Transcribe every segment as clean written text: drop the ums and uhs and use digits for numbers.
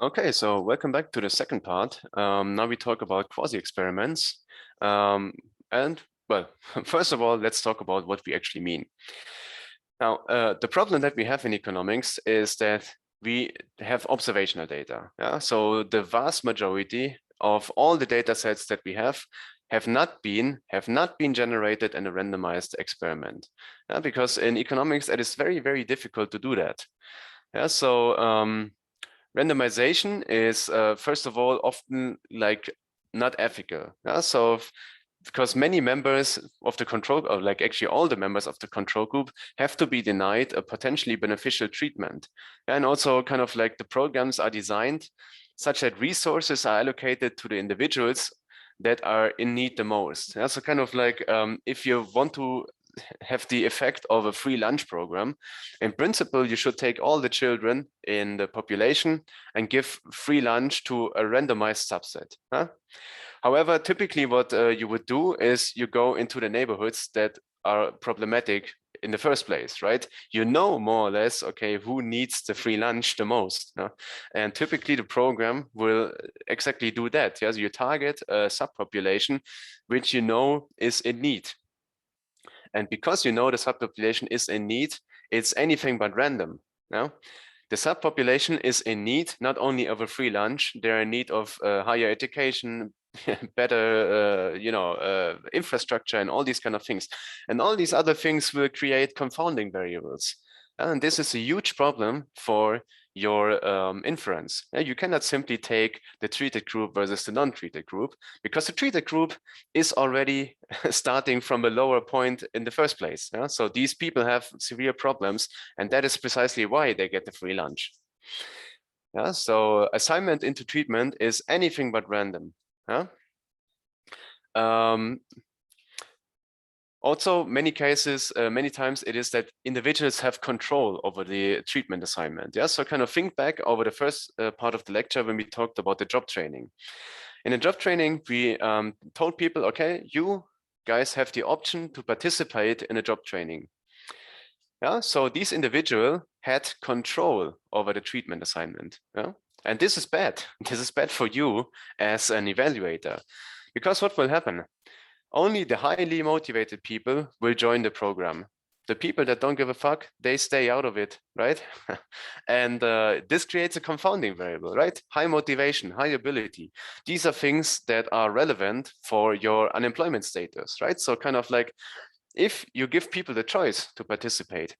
Okay, so welcome back to the second part. Now we talk about quasi-experiments. And well, first of all, let's talk about what we actually mean. Now, the problem that we have in economics is that we have observational data. Yeah? So the vast majority of all the data sets that we have not been generated in a randomized experiment. Yeah? Because in economics, it is very, very difficult to do that. Yeah? So randomization is first of all often like not ethical. Yeah? So because many members of the control, or like actually all the members of the control group, have to be denied a potentially beneficial treatment. And also kind of like the programs are designed such that resources are allocated to the individuals that are in need the most. Yeah? So kind of like if you want to have the effect of a free lunch program, in principle, you should take all the children in the population and give free lunch to a randomized subset. Huh? However, typically what you would do is you go into the neighborhoods that are problematic in the first place, right? You know more or less, okay, who needs the free lunch the most. No? And typically the program will exactly do that. Yes, you target a subpopulation which you know is in need. And because you know the subpopulation is in need, it's anything but random. No? The subpopulation is in need not only of a free lunch, they're in need of higher education, better infrastructure and all these kind of things. And all these other things will create confounding variables. And this is a huge problem for your inference. You cannot simply take the treated group versus the non-treated group because the treated group is already starting from a lower point in the first place. So these people have severe problems, and that is precisely why they get the free lunch. So assignment into treatment is anything but random. Also, many cases, many times it is that individuals have control over the treatment assignment. So kind of think back over the first part of the lecture when we talked about the job training. In the job training, we told people, okay, you guys have the option to participate in a job training. So these individuals had control over the treatment assignment. And this is bad. This is bad for you as an evaluator. Because what will happen? Only the highly motivated people will join the program. The people that don't give a fuck, they stay out of it, right? And this creates a confounding variable, right? High motivation, high ability. These are things that are relevant for your unemployment status, right? So kind of like, if you give people the choice to participate,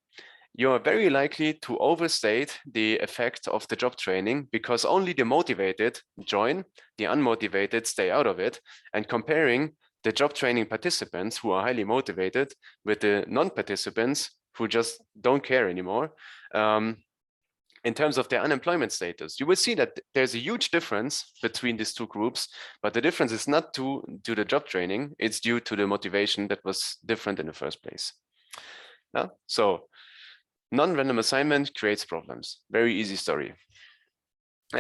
you are very likely to overstate the effect of the job training because only the motivated join, the unmotivated stay out of it, and comparing the job training participants who are highly motivated with the non-participants who just don't care anymore, in terms of their unemployment status, you will see that there's a huge difference between these two groups, but the difference is not due to the job training, it's due to the motivation that was different in the first place. So non-random assignment creates problems. Very easy story.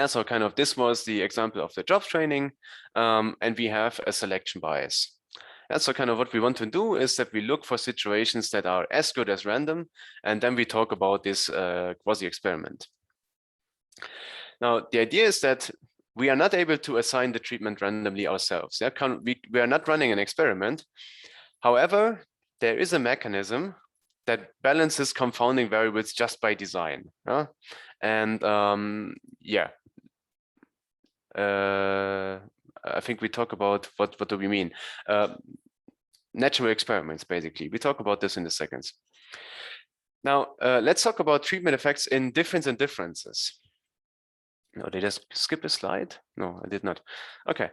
So kind of this was the example of the job training, and we have a selection bias. So kind of what we want to do is that we look for situations that are as good as random, and then we talk about this quasi-experiment. Now, the idea is that we are not able to assign the treatment randomly ourselves. We are not running an experiment. However, there is a mechanism that balances confounding variables just by design. And I think we talk about what do we mean? Natural experiments, basically. We talk about this in a second. Now, let's talk about treatment effects in difference and differences. No, did I skip a slide? No, I did not. Okay.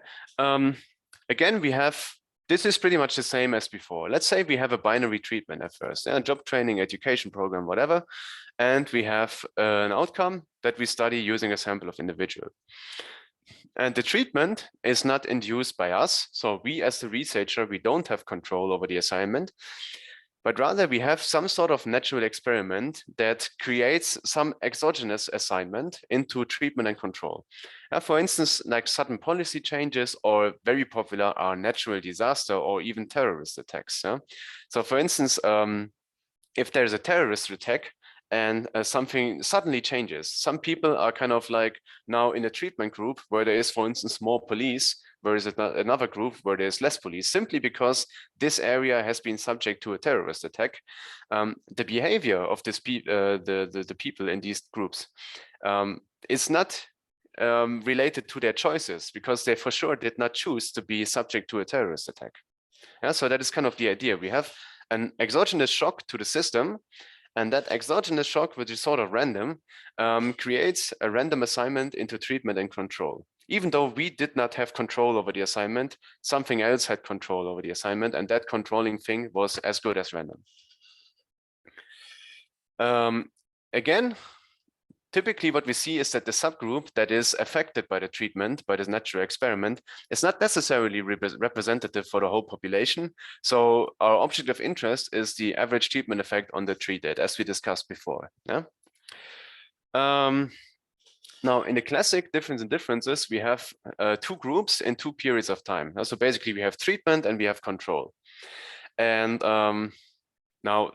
Again, we have, this is pretty much the same as before. Let's say we have a binary treatment at first, job training, education program, whatever. And we have an outcome that we study using a sample of individual. And the treatment is not induced by us. So we as the researcher, we don't have control over the assignment, but rather we have some sort of natural experiment that creates some exogenous assignment into treatment and control. For instance, like sudden policy changes, or very popular are natural disaster or even terrorist attacks. So for instance, if there's a terrorist attack and something suddenly changes. Some people are kind of like now in a treatment group where there is, for instance, more police, whereas another group where there's less police, simply because this area has been subject to a terrorist attack. The behavior of the people in these groups is not related to their choices, because they for sure did not choose to be subject to a terrorist attack. Yeah, so that is kind of the idea. We have an exogenous shock to the system, and that exogenous shock, which is sort of random, creates a random assignment into treatment and control. Even though we did not have control over the assignment, something else had control over the assignment, and that controlling thing was as good as random. Again, typically what we see is that the subgroup that is affected by the treatment, by this natural experiment, is not necessarily representative for the whole population. So our object of interest is the average treatment effect on the treated, as we discussed before. Yeah. Now, in the classic difference in differences, we have two groups in 2 periods of time. So basically, we have treatment and we have control. And now,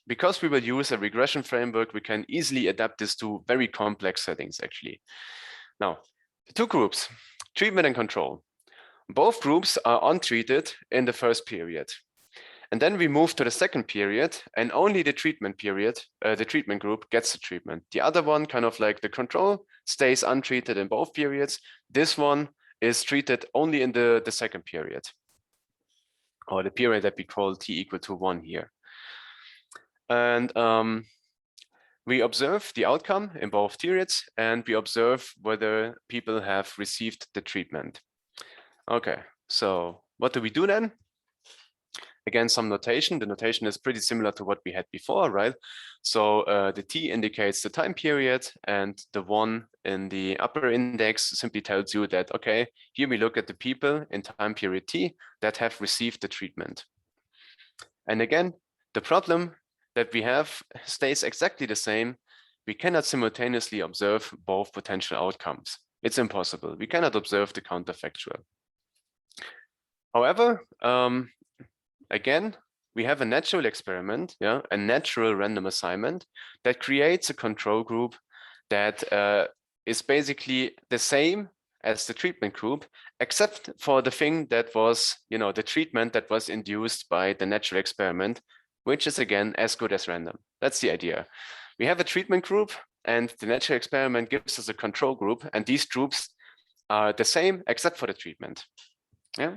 because we will use a regression framework, we can easily adapt this to very complex settings, actually. Now, the two groups, treatment and control. Both groups are untreated in the first period. And then we move to the second period, and only the treatment period, the treatment group gets the treatment. The other one, kind of like the control, stays untreated in both periods. This one is treated only in the second period, or the period that we call t equal to 1 here. And we observe the outcome in both periods, and we observe whether people have received the treatment. Okay, so what do we do then? Again, some notation. The notation is pretty similar to what we had before, right? So the t indicates the time period, and the 1 in the upper index simply tells you that, okay, here we look at the people in time period t that have received the treatment. And again, the problem that we have stays exactly the same. We cannot simultaneously observe both potential outcomes. It's impossible. We cannot observe the counterfactual. However, again, we have a natural experiment, yeah, a natural random assignment that creates a control group that is basically the same as the treatment group, except for the thing that was, the treatment that was induced by the natural experiment, which is again as good as random. That's the idea. We have a treatment group, and the natural experiment gives us a control group, and these groups are the same except for the treatment. Yeah.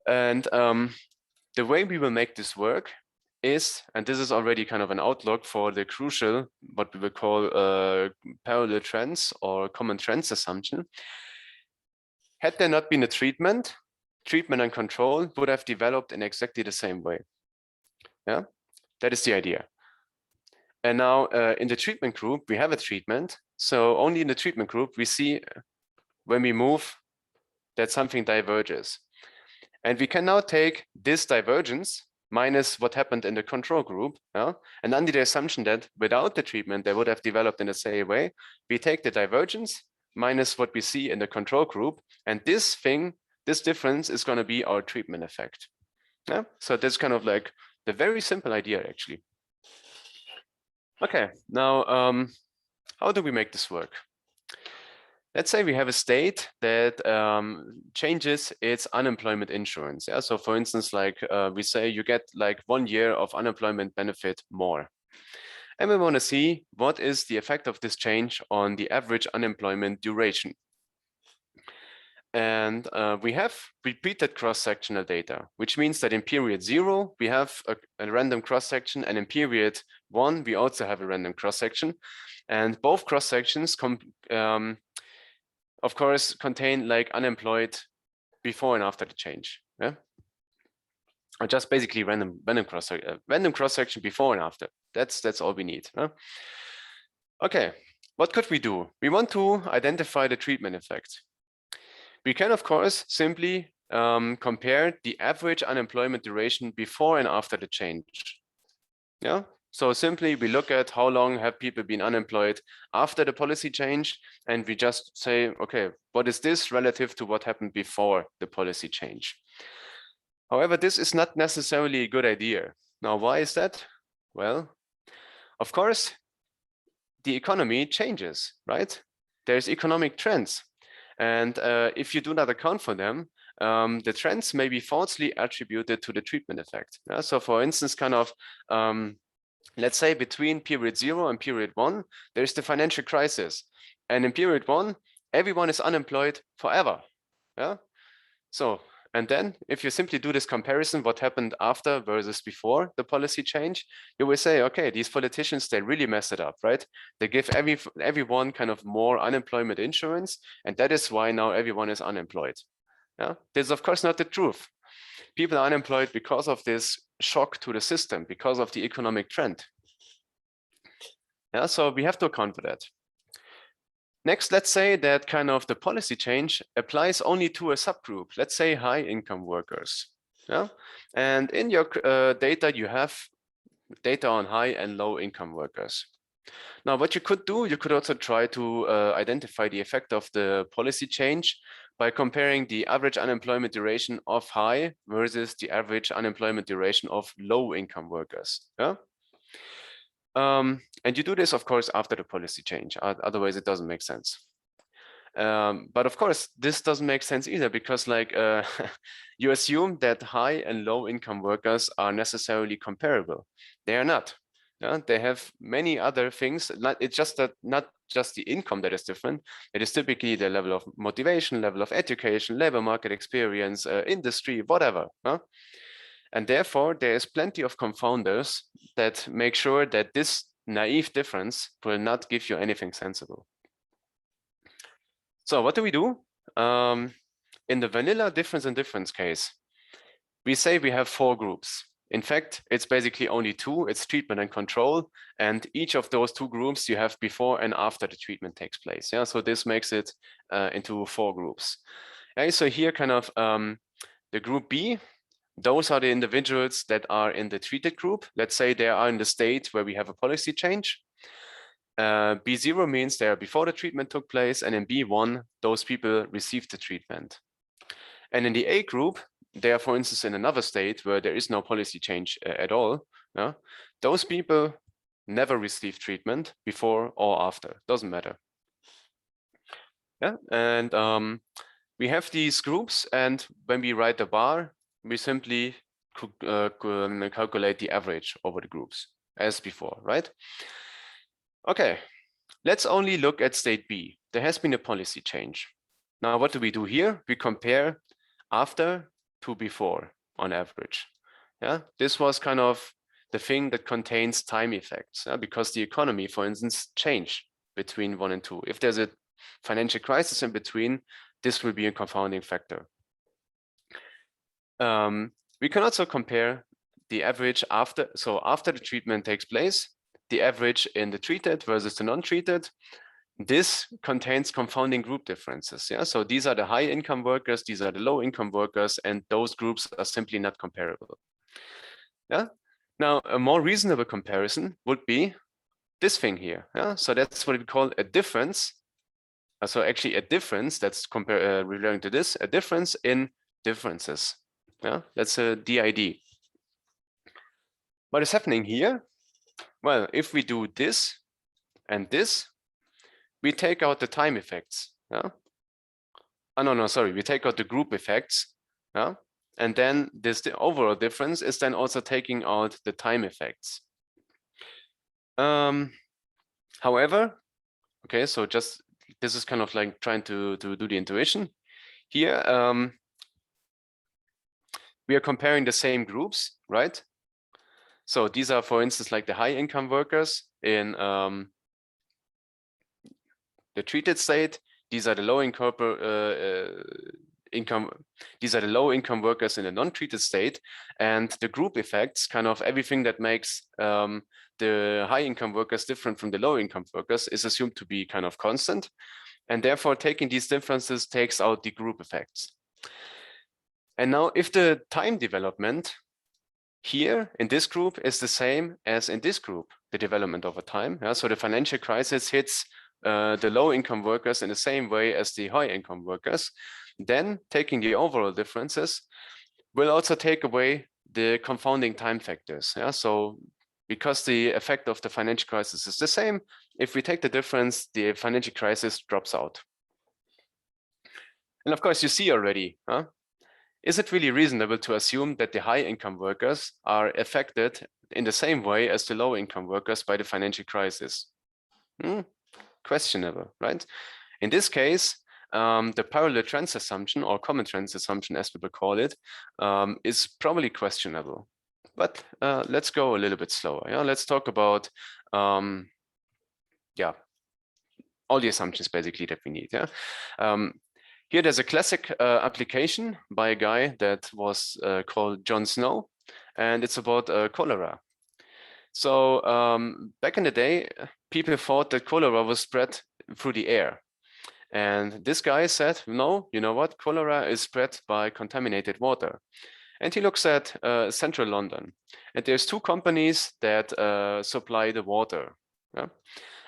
And the way we will make this work is, and this is already kind of an outlook for the crucial, what we will call parallel trends or common trends assumption. Had there not been a treatment and control would have developed in exactly the same way. Yeah, that is the idea. And now in the treatment group, we have a treatment. So only in the treatment group, we see when we move that something diverges. And we can now take this divergence minus what happened in the control group, yeah? And under the assumption that without the treatment, they would have developed in the same way, we take the divergence minus what we see in the control group, and this difference is going to be our treatment effect. Yeah? So that's kind of like the very simple idea, actually. Okay, now how do we make this work? Let's say we have a state that changes its unemployment insurance. Yeah, so for instance, like we say you get like 1 year of unemployment benefit more. And we want to see what is the effect of this change on the average unemployment duration. And we have repeated cross-sectional data, which means that in period 0, we have a random cross-section, and in period 1, we also have a random cross-section. And both cross-sections of course, contain like unemployed before and after the change. Yeah, or just basically random cross-section before and after. That's all we need. Huh? Okay, what could we do? We want to identify the treatment effect. We can, of course, simply compare the average unemployment duration before and after the change. Yeah. So simply we look at how long have people been unemployed after the policy change, and we just say, okay, what is this relative to what happened before the policy change? However, this is not necessarily a good idea. Now, why is that? Well, Of course, the economy changes, right? There's economic trends. And if you do not account for them, the trends may be falsely attributed to the treatment effect. So for instance, kind of, let's say between period 0 and period 1, there's the financial crisis. And in period 1, everyone is unemployed forever. Yeah. So, and then if you simply do this comparison, what happened after versus before the policy change, you will say, okay, these politicians, they really messed it up, right? They give everyone kind of more unemployment insurance, and that is why now everyone is unemployed. Yeah? This is of course not the truth. People are unemployed because of this shock to the system, because of the economic trend. Yeah, so we have to account for that. Next, let's say that kind of the policy change applies only to a subgroup, let's say high income workers. Yeah? And in your data, you have data on high and low income workers. Now, what you could do, you could also try to identify the effect of the policy change by comparing the average unemployment duration of high versus the average unemployment duration of low income workers. Yeah? And you do this, of course, after the policy change. Otherwise, it doesn't make sense. But of course, this doesn't make sense either because like you assume that high and low income workers are necessarily comparable. They are not. Yeah? They have many other things. It's just that not just the income that is different. It is typically the level of motivation, level of education, labor market experience, industry, whatever. Huh? And therefore, there is plenty of confounders that make sure that this naive difference will not give you anything sensible. So what do we do? In the vanilla difference in difference case, we say we have 4 groups. In fact, it's basically only 2. It's treatment and control. And each of those 2 groups you have before and after the treatment takes place. Yeah, so this makes it into 4 groups. Okay, so here kind of the group B, those are the individuals that are in the treated group. Let's say they are in the state where we have a policy change. B0 means they are before the treatment took place, and in B1, those people received the treatment. And in the A group, they are, for instance, in another state where there is no policy change at all. Yeah? Those people never received treatment before or after, doesn't matter. Yeah, and we have these groups, and when we write the bar, we simply calculate the average over the groups as before, right? Okay, let's only look at state B. There has been a policy change. Now, what do we do here? We compare after to before on average. Yeah, this was kind of the thing that contains time effects, because the economy, for instance, changed between 1 and 2. If there's a financial crisis in between, this will be a confounding factor. We can also compare the average after, so after the treatment takes place, the average in the treated versus the non-treated. This contains confounding group differences. Yeah, so these are the high income workers, these are the low income workers, and those groups are simply not comparable. Yeah. Now, a more reasonable comparison would be this thing here. Yeah, so that's what we call a difference. So actually, a difference that's referring to this, a difference in differences. Yeah, that's a DID. What is happening here? Well, if we do this and this, we take out the time effects. Yeah? Oh, no, sorry. We take out the group effects. Yeah? And then the overall difference is then also taking out the time effects. However, okay, so just this is kind of like trying to do the intuition. Here, we are comparing the same groups, right? So these are, for instance, like the high income workers in the treated state. These are the low income these are the low income workers in the non-treated state, and the group effects, kind of everything that makes the high income workers different from the low income workers, is assumed to be kind of constant, and therefore taking these differences takes out the group effects. And now if the time development here in this group is the same as in this group, the development over time. Yeah? So the financial crisis hits the low income workers in the same way as the high income workers. Then taking the overall differences will also take away the confounding time factors. Yeah? So because the effect of the financial crisis is the same. If we take the difference, the financial crisis drops out. And of course, you see already, is it really reasonable to assume that the high-income workers are affected in the same way as the low-income workers by the financial crisis? Questionable, right? In this case, the parallel trends assumption, or common trends assumption as people call it, is probably questionable. But let's go a little bit slower. Let's talk about all the assumptions basically that we need. Here there's a classic application by a guy that was called John Snow, and it's about cholera. So back in the day, people thought that cholera was spread through the air. And this guy said, no, you know what? Cholera is spread by contaminated water. And he looks at central London. And there's two companies that supply the water.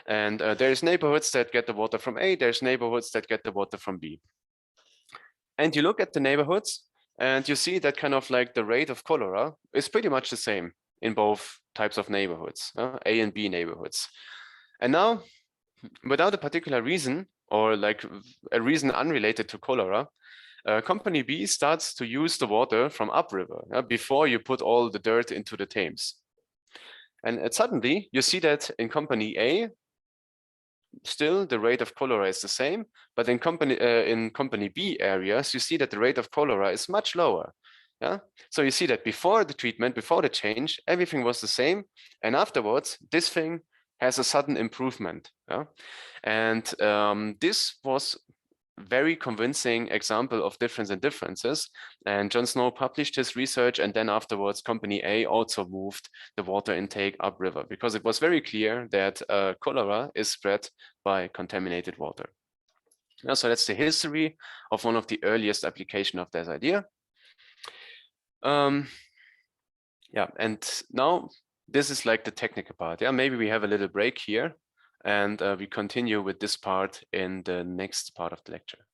And there's neighborhoods that get the water from A, there's neighborhoods that get the water from B. And you look at the neighborhoods and you see that kind of like the rate of cholera is pretty much the same in both types of neighborhoods, A and B neighborhoods. And now, without a particular reason or like a reason unrelated to cholera, company B starts to use the water from upriver before you put all the dirt into the Thames. And suddenly you see that in company A, still the rate of cholera is the same, but in company B areas, you see that the rate of cholera is much lower. So you see that before the treatment, before the change, everything was the same, and afterwards, this thing has a sudden improvement. And this was very convincing example of difference and differences. And John Snow published his research, and then afterwards company A also moved the water intake upriver because it was very clear that cholera is spread by contaminated water. So that's the history of one of the earliest application of this idea. And now this is like the technical part. Maybe we have a little break here, and we continue with this part in the next part of the lecture.